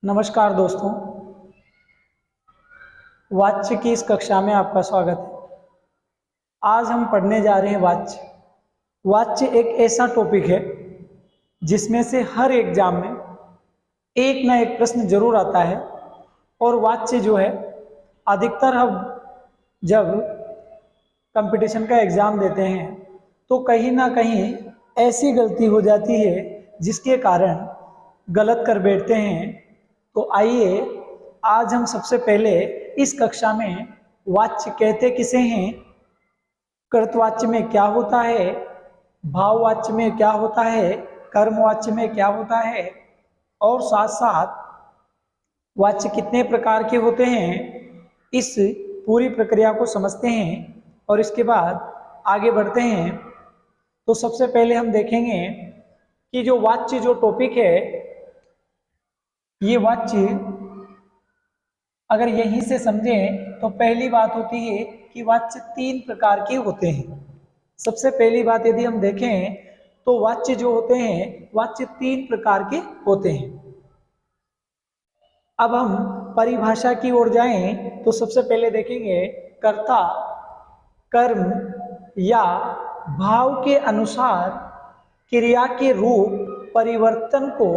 नमस्कार दोस्तों, वाच्य की इस कक्षा में आपका स्वागत है। आज हम पढ़ने जा रहे हैं वाच्य। वाच्य एक ऐसा टॉपिक है जिसमें से हर एग्जाम में एक ना एक प्रश्न जरूर आता है। और वाच्य जो है अधिकतर हम जब कंपटीशन का एग्ज़ाम देते हैं तो कहीं ना कहीं ऐसी गलती हो जाती है जिसके कारण गलत कर बैठते हैं। तो आइए आज हम सबसे पहले इस कक्षा में वाच्य कहते किसे हैं, कर्तवाच्य में क्या होता है, भाववाच्य में क्या होता है, कर्मवाच्य में क्या होता है, और साथ साथ वाच्य कितने प्रकार के होते हैं, इस पूरी प्रक्रिया को समझते हैं और इसके बाद आगे बढ़ते हैं। तो सबसे पहले हम देखेंगे कि जो वाच्य जो टॉपिक है, ये वाच्य अगर यहीं से समझें तो पहली बात होती है कि वाच्य तीन प्रकार के होते हैं। सबसे पहली बात यदि हम देखें तो वाच्य जो होते हैं वाच्य तीन प्रकार के होते हैं। अब हम परिभाषा की ओर जाएं तो सबसे पहले देखेंगे कर्ता कर्म या भाव के अनुसार क्रिया के रूप परिवर्तन को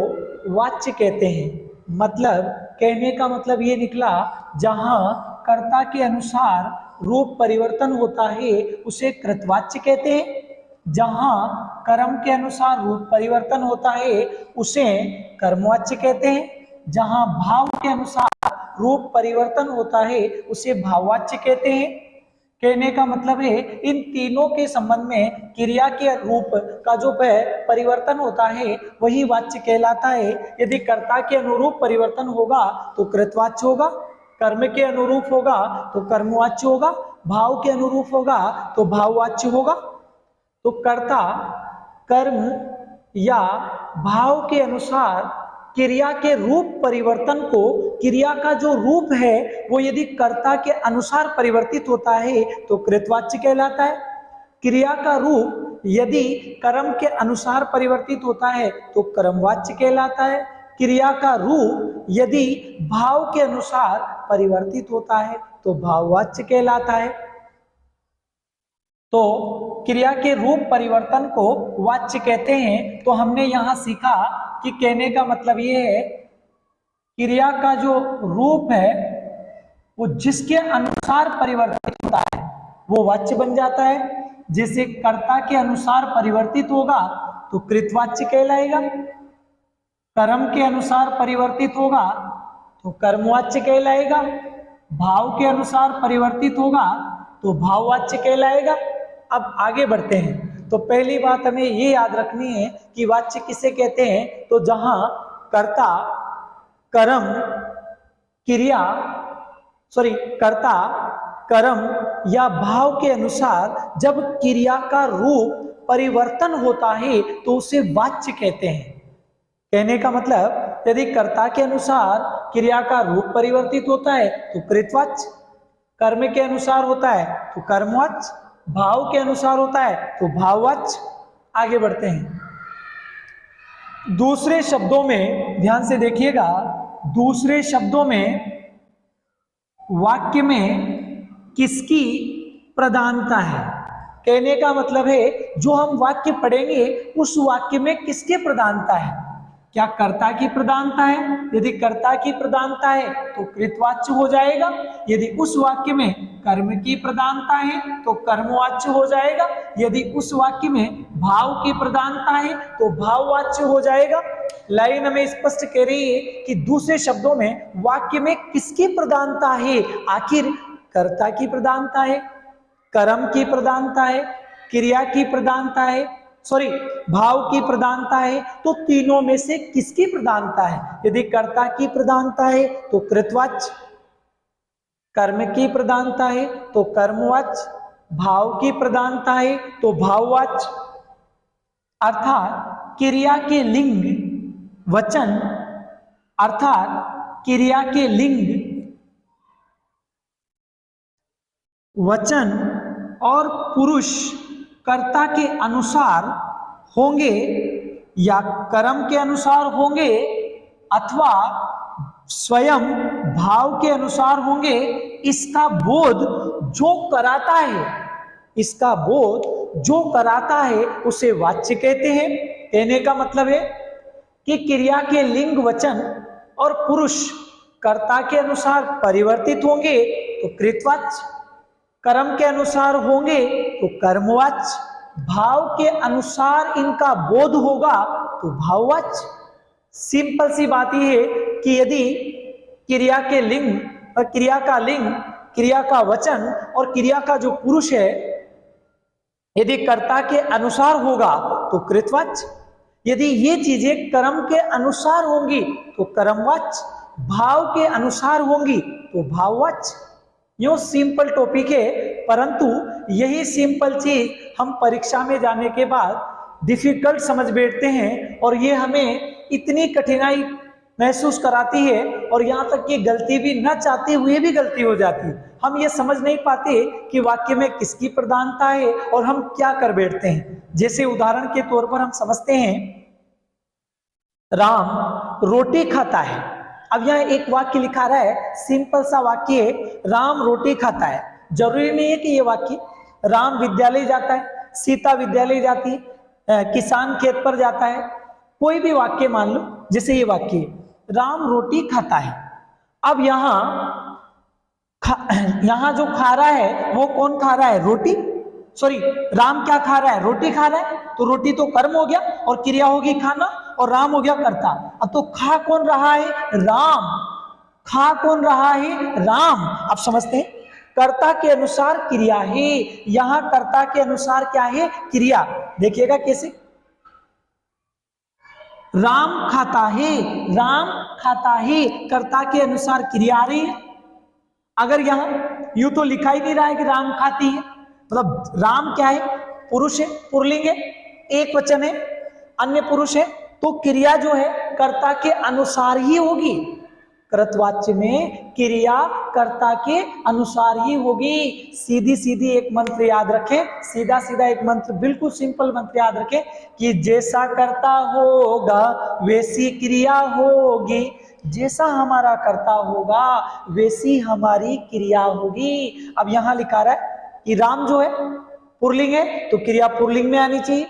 वाच्य कहते हैं। मतलब कहने का मतलब ये निकला, जहां कर्ता के अनुसार रूप परिवर्तन होता है उसे कृतवाच्य कहते हैं, जहां कर्म के अनुसार रूप परिवर्तन होता है उसे कर्मवाच्य कहते हैं, जहां भाव के अनुसार रूप परिवर्तन होता है उसे भाववाच्य कहते हैं। कहने का मतलब है इन तीनों के संबंध में क्रिया के रूप का जो परिवर्तन होता है वही वाच्य कहलाता है। यदि कर्ता के अनुरूप परिवर्तन होगा तो कृतवाच्य होगा, कर्म के अनुरूप होगा तो कर्मवाच्य होगा, भाव के अनुरूप होगा तो भाववाच्य होगा। तो कर्ता कर्म या भाव के अनुसार क्रिया के रूप परिवर्तन को, क्रिया का जो रूप है वो यदि कर्ता के अनुसार परिवर्तित होता है तो कृतवाच्य कहलाता है। क्रिया का रूप यदि कर्म के अनुसार परिवर्तित होता है तो कर्मवाच्य कहलाता है। क्रिया का रूप यदि भाव के अनुसार परिवर्तित होता है तो भाववाच्य कहलाता है। तो क्रिया के रूप परिवर्तन को वाच्य कहते हैं। तो हमने यहां सीखा कि कहने का मतलब ये है क्रिया का जो रूप है वो जिसके अनुसार परिवर्तित होता है वो वाच्य बन जाता है। जैसे कर्ता के अनुसार परिवर्तित होगा तो कृतवाच्य कहलाएगा, कर्म के अनुसार परिवर्तित होगा तो कर्मवाच्य कहलाएगा, भाव के अनुसार परिवर्तित होगा तो भाववाच्य कहलाएगा। अब आगे बढ़ते हैं। तो पहली बात हमें ये याद रखनी है कि वाच्य किसे कहते हैं। तो जहां कर्ता कर्म क्रिया कर्ता कर्म या भाव के अनुसार जब क्रिया का रूप परिवर्तन होता है तो उसे वाच्य कहते हैं। कहने का मतलब यदि कर्ता के अनुसार क्रिया का रूप परिवर्तित होता है तो कृतवाच्य, कर्म के अनुसार होता है तो कर्मवाच्य, भाव के अनुसार होता है तो भाववाच्य। आगे बढ़ते हैं। दूसरे शब्दों में ध्यान से देखिएगा, दूसरे शब्दों में वाक्य में किसकी प्रधानता है। कहने का मतलब है जो हम वाक्य पढ़ेंगे उस वाक्य में किसकी प्रधानता है। क्या कर्ता की प्रधानता है? यदि कर्ता की प्रधानता है तो कृतवाच्य हो जाएगा। यदि उस वाक्य में कर्म की प्रधानता है तो कर्मवाच्य हो जाएगा। यदि उस वाक्य में भाव की प्रधानता है तो भाववाच्य हो जाएगा। लाइन हमें स्पष्ट कह रही है कि दूसरे शब्दों में वाक्य में किसकी प्रधानता है। आखिर कर्ता की प्रधानता है, कर्म की प्रधानता है, क्रिया की प्रधानता है, भाव की प्रधानता है। तो तीनों में से किसकी प्रधानता है। यदि कर्ता की प्रधानता है तो कृतवाच्य, कर्म की प्रधानता है तो कर्मवाच्य, भाव की प्रधानता है तो भाववाच्य। अर्थात क्रिया के लिंग वचन, अर्थात क्रिया के लिंग वचन और पुरुष कर्ता के अनुसार होंगे या कर्म के अनुसार होंगे अथवा स्वयं भाव के अनुसार होंगे, इसका बोध जो कराता है, इसका बोध जो कराता है उसे वाच्य कहते हैं। कहने का मतलब है कि क्रिया के लिंग, वचन और पुरुष कर्ता के अनुसार परिवर्तित होंगे तो कृतवाच्य, कर्म के अनुसार होंगे तो कर्मवाच्य, भाव के अनुसार इनका बोध होगा तो भाववाच्य। सिंपल सी बात यह है कि यदि क्रिया के लिंग और क्रिया का लिंग, क्रिया का वचन और क्रिया का जो पुरुष है यदि कर्ता के अनुसार होगा तो कृतवाच्य, यदि ये चीजें कर्म के अनुसार होंगी तो कर्मवाच्य, भाव के अनुसार होंगी तो भाववाच्य। यो सिंपल टॉपिक है, परंतु यही सिंपल चीज हम परीक्षा में जाने के बाद डिफिकल्ट समझ बैठते हैं और ये हमें इतनी कठिनाई महसूस कराती है और यहाँ तक कि गलती भी न चाहते हुए भी गलती हो जाती है। हम ये समझ नहीं पाते कि वाक्य में किसकी प्रधानता है और हम क्या कर बैठते हैं। जैसे उदाहरण के तौर पर हम समझते हैं राम रोटी खाता है। अब यहाँ एक वाक्य लिखा रहा है, सिंपल सा वाक्य है, राम रोटी खाता है। जरूरी नहीं है कि ये वाक्य राम विद्यालय जाता है, सीता विद्यालय जाती है, किसान खेत पर जाता है, कोई भी वाक्य मान लो। जैसे ये वाक्य राम रोटी खाता है। अब यहां जो खा रहा है वो कौन खा रहा है? रोटी। सॉरी, राम क्या खा रहा है? रोटी खा रहा है। तो रोटी तो कर्म हो गया और क्रिया होगी खाना और राम हो गया कर्ता। अब तो खा कौन रहा है? राम। खा कौन रहा है? राम। अब समझते हैं, कर्ता के अनुसार क्रिया है। यहां कर्ता के अनुसार क्या है? क्रिया। देखिएगा कैसे, राम खाता है, राम खाता है, कर्ता के अनुसार क्रिया आ रही है। अगर यहां यूं तो लिखा ही नहीं रहा है कि राम खाती है, मतलब राम क्या है? पुरुष है, पुल्लिंग है, एक वचन है, अन्य पुरुष है, तो क्रिया जो है कर्ता के अनुसार ही होगी। कृतवाच्य में क्रिया कर्ता के अनुसार ही होगी। सीधी सीधी एक मंत्र याद रखें, सीधा सीधा एक मंत्र, बिल्कुल सिंपल मंत्र याद रखें कि जैसा कर्ता होगा वैसी क्रिया होगी, जैसा हमारा कर्ता होगा वैसी हमारी क्रिया होगी। अब यहां लिखा रहा है कि राम जो है पुल्लिंग है तो क्रिया पुल्लिंग में आनी चाहिए,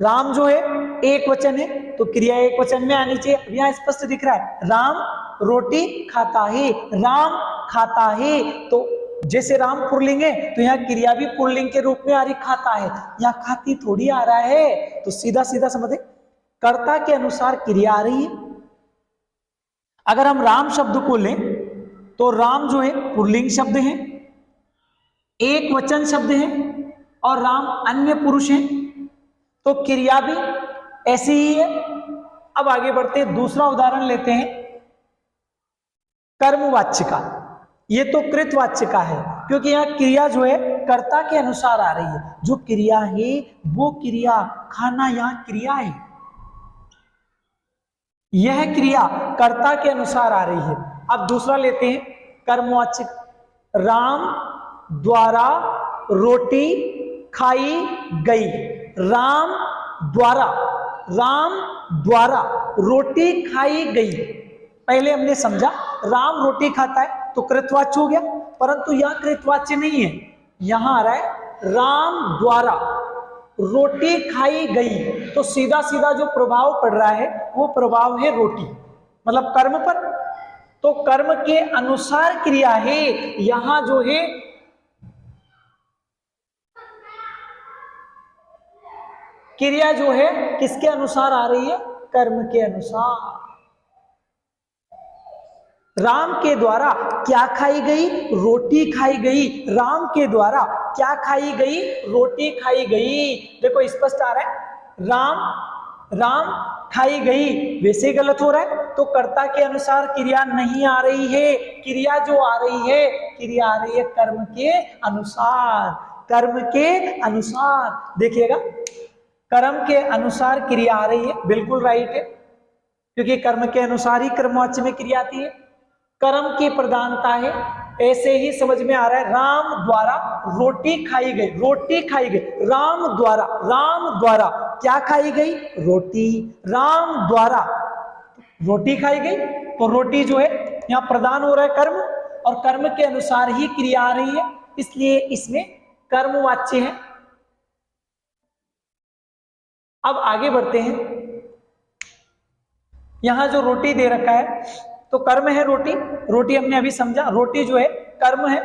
राम जो है एक वचन है तो क्रिया एक वचन में आनी चाहिए। अब यहाँ स्पष्ट दिख रहा है राम रोटी खाता है, राम खाता है, तो जैसे राम पुल्लिंग है तो यहाँ क्रिया भी पुल्लिंग के रूप में आ रही, खाता है। यहाँ खाती थोड़ी आ रहा है, तो सीधा सीधा समझे कर्ता के अनुसार क्रिया आ रही है। अगर हम राम शब्द को लें तो राम जो है पुल्लिंग शब्द है, एक वचन शब्द है और राम अन्य पुरुष है, तो क्रिया भी ऐसी ही है। अब आगे बढ़ते हैं, दूसरा उदाहरण लेते हैं कर्मवाच्य का। ये तो कृतवाच्य का है क्योंकि यहाँ क्रिया जो है कर्ता के अनुसार आ रही है। जो क्रिया है वो क्रिया, खाना यहाँ क्रिया है, यह क्रिया कर्ता के अनुसार आ रही है। अब दूसरा लेते हैं कर्मवाच्य, राम द्वारा रोटी खाई गई। राम द्वारा, राम द्वारा रोटी खाई गई। पहले हमने समझा राम रोटी खाता है तो कृतवाच्य हो गया, परंतु यह कृतवाच्य नहीं है। यहां आ रहा है राम द्वारा रोटी खाई गई, तो सीधा सीधा जो प्रभाव पड़ रहा है वो प्रभाव है रोटी, मतलब कर्म पर। तो कर्म के अनुसार क्रिया है। यहां जो है क्रिया जो है किसके अनुसार आ रही है? कर्म के अनुसार। राम के द्वारा क्या खाई गई? रोटी खाई गई। राम के द्वारा क्या खाई गई? रोटी खाई गई। देखो स्पष्ट आ रहा है, राम खाई गई, वैसे गलत हो रहा है, तो कर्ता के अनुसार क्रिया नहीं आ रही है। क्रिया जो आ रही है, क्रिया आ रही है कर्म के अनुसार, कर्म के अनुसार। देखिएगा, कर्म के अनुसार क्रिया आ रही है, बिल्कुल राइट है, क्योंकि कर्म के अनुसार ही कर्मवाच्य में क्रिया आती है। कर्म की प्रधानता है, ऐसे ही समझ में आ रहा है। राम द्वारा रोटी खाई गई, रोटी खाई गई, राम द्वारा क्या खाई गई? रोटी। राम द्वारा रोटी खाई गई तो रोटी जो है यहाँ प्रदान हो रहा है कर्म, और कर्म के अनुसार ही क्रिया आ रही है, इसलिए इसमें कर्मवाच्य है। अब आगे बढ़ते हैं। यहां जो रोटी दे रखा है तो कर्म है रोटी, रोटी हमने अभी समझा, रोटी जो है कर्म है,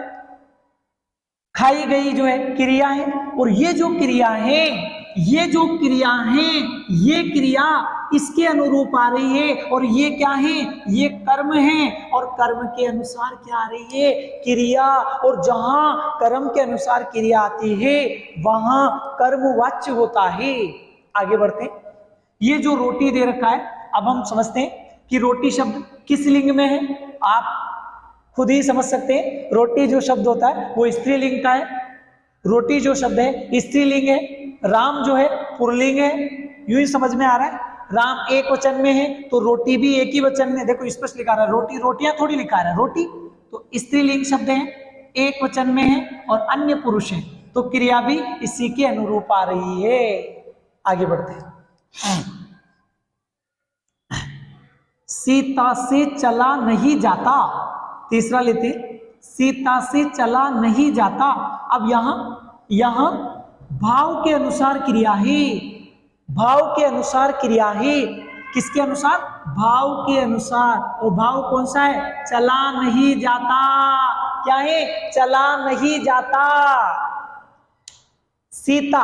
खाई गई जो है क्रिया है, और ये जो क्रिया है, ये जो क्रिया है, ये क्रिया इसके अनुरूप आ रही है, और ये क्या है, ये कर्म है, और कर्म के अनुसार क्या आ रही है, क्रिया। और जहां कर्म के अनुसार क्रिया आती है वहां कर्मवाच्य होता है। आगे बढ़ते हैं। ये जो रोटी दे रखा है, अब हम समझते हैं कि रोटी शब्द किस लिंग में है। आप खुद ही समझ सकते हैं, रोटी जो शब्द होता है वो स्त्रीलिंग का है, रोटी जो शब्द है स्त्रीलिंग है, राम जो है पुल्लिंग है। यूं ही समझ में आ रहा है, राम एक वचन में है तो रोटी भी एक ही वचन में, देखो स्पष्ट लिखा रहा है, रोटी रोटियां थोड़ी लिखा रहा है, रोटी तो स्त्रीलिंग शब्द है, एक वचन में है और अन्य पुरुष है, तो क्रिया भी इसी के अनुरूप आ रही है। आगे बढ़ते हैं। सीता से चला नहीं जाता, तीसरा लेते, सीता से चला नहीं जाता। अब यहां भाव के अनुसार क्रिया है, भाव के अनुसार क्रिया है, किसके अनुसार, भाव के अनुसार, और भाव कौन सा है, चला नहीं जाता। क्या है, चला नहीं जाता। सीता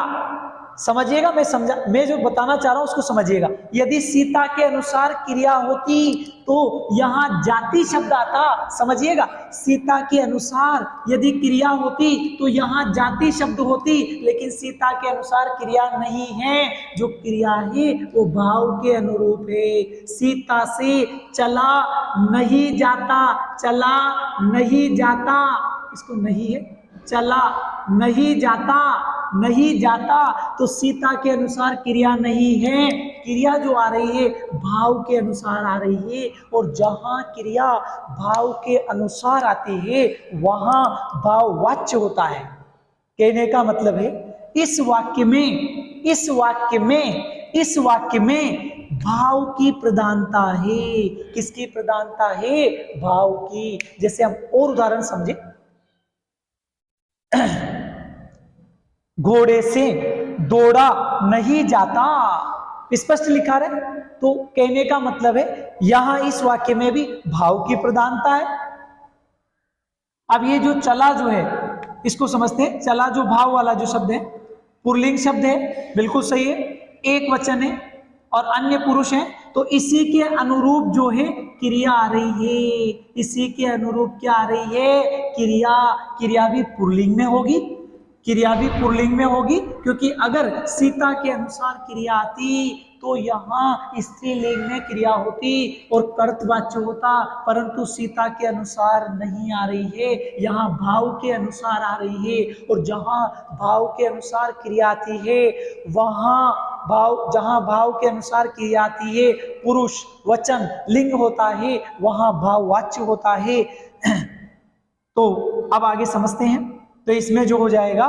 समझिएगा, मैं जो बताना चाह रहा हूं उसको समझिएगा। यदि सीता के अनुसार क्रिया होती तो यहां जाति शब्द आता, समझिएगा, सीता के अनुसार यदि क्रिया होती तो यहां जाति शब्द होती, लेकिन सीता के अनुसार क्रिया नहीं है, जो क्रिया है वो भाव के अनुरूप है। सीता से चला नहीं जाता, चला नहीं जाता, इसको नहीं है, चला नहीं जाता, नहीं जाता, तो सीता के अनुसार क्रिया नहीं है, क्रिया जो आ रही है भाव के अनुसार आ रही है, और जहां क्रिया भाव के अनुसार आती है वहां भाववाच्य होता है। कहने का मतलब है इस वाक्य में, इस वाक्य में, इस वाक्य में भाव की प्रधानता है। किसकी प्रधानता है, भाव की। जैसे हम और उदाहरण समझे, घोड़े से दौड़ा नहीं जाता, स्पष्ट लिखा रहे, तो कहने का मतलब है यहां इस वाक्य में भी भाव की प्रधानता है। अब ये जो चला जो है इसको समझते हैं, चला जो भाव वाला जो शब्द है पुल्लिंग शब्द है, बिल्कुल सही है, एक वचन है और अन्य पुरुष है, तो इसी के अनुरूप जो है क्रिया आ रही है, इसी के अनुरूप क्या आ रही है, क्रिया। क्रिया भी पुल्लिंग में होगी, क्रिया भी पुल्लिंग में होगी, क्योंकि अगर सीता के अनुसार क्रिया आती तो यहाँ स्त्रीलिंग में क्रिया होती और कर्तवाच्य होता, परंतु सीता के अनुसार नहीं आ रही है, यहाँ भाव के अनुसार आ रही है, और जहाँ भाव के अनुसार क्रिया आती है वहाँ भाव, जहाँ भाव के अनुसार क्रिया आती है पुरुष वचन लिंग होता है, वहाँ भाववाच्य होता है। तो अब आगे समझते हैं, तो इसमें जो हो जाएगा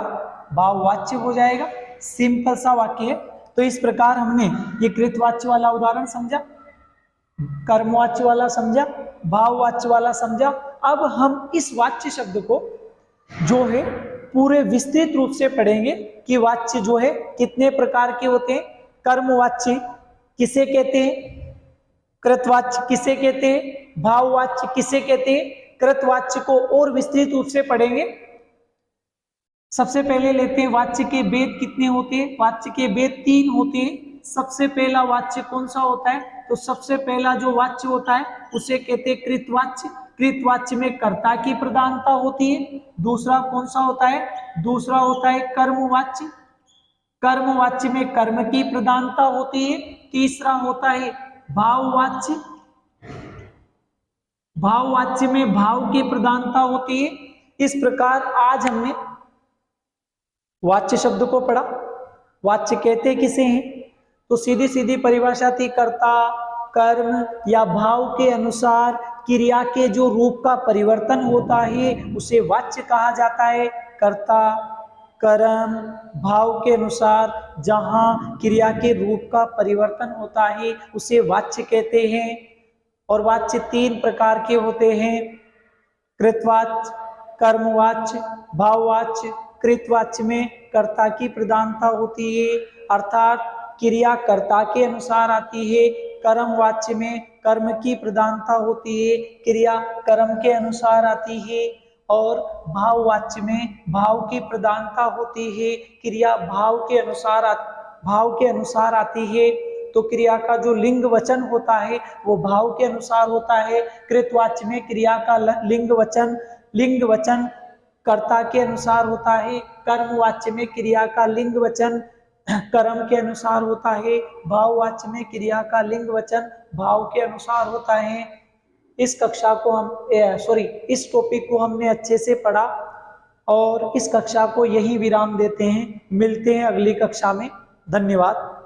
भाववाच्य हो जाएगा, सिंपल सा वाक्य है। तो इस प्रकार हमने ये कृतवाच्य वाला उदाहरण समझा, कर्मवाच्य वाला समझा, भाववाच्य वाला समझा। अब हम इस वाच्य शब्द को जो है पूरे विस्तृत रूप से पढ़ेंगे कि वाच्य जो है कितने प्रकार के होते हैं, कर्मवाच्य किसे कहते हैं, कृतवाच्य किसे कहते हैं, भाववाच्य किसे कहते हैं, कृतवाच्य को और विस्तृत रूप से पढ़ेंगे। सबसे पहले लेते हैं वाच्य के भेद कितने होते हैं, वाच्य के भेद 3 होते हैं। सबसे पहला वाच्य कौन सा होता है, तो सबसे पहला जो वाच्य होता है उसे कहते हैं कृतवाच्य। कृतवाच्य में कर्ता की प्रधानता होती है। दूसरा कौन सा होता है, दूसरा होता है कर्मवाच्य, कर्मवाच्य में कर्म की प्रधानता होती है। तीसरा होता है भाववाच्य, भाववाच्य में भाव की प्रधानता होती है। इस प्रकार आज हमने वाच्य शब्द को पढ़ा। वाच्य कहते किसे हैं, तो सीधी सीधी परिभाषा थी, कर्ता कर्म या भाव के अनुसार क्रिया के जो रूप का परिवर्तन होता है उसे वाच्य कहा जाता है। कर्ता कर्म भाव के अनुसार जहां क्रिया के रूप का परिवर्तन होता है उसे वाच्य कहते हैं। और वाच्य 3 प्रकार के होते हैं, कृतवाच्य, कर्मवाच्य, भाववाच्य। कृतवाच्य में कर्ता की प्रधानता होती है, अर्थात क्रिया कर्ता के अनुसार आती है। कर्मवाच्य में कर्म की प्रधानता होती है, क्रिया कर्म के अनुसार आती है। और भाववाच्य में भाव की प्रधानता होती है, क्रिया भाव के अनुसार आती है। तो क्रिया का जो लिंग वचन होता है वो भाव के अनुसार होता है। कृतवाच्य में क्रिया का लिंग वचन कर्ता के अनुसार होता है। कर्मवाच्य में क्रिया का लिंग वचन कर्म के अनुसार होता है। भाववाच्य में क्रिया का लिंग वचन भाव के अनुसार होता है। इस टॉपिक को हमने अच्छे से पढ़ा और इस कक्षा को यही विराम देते हैं। मिलते हैं अगली कक्षा में। धन्यवाद।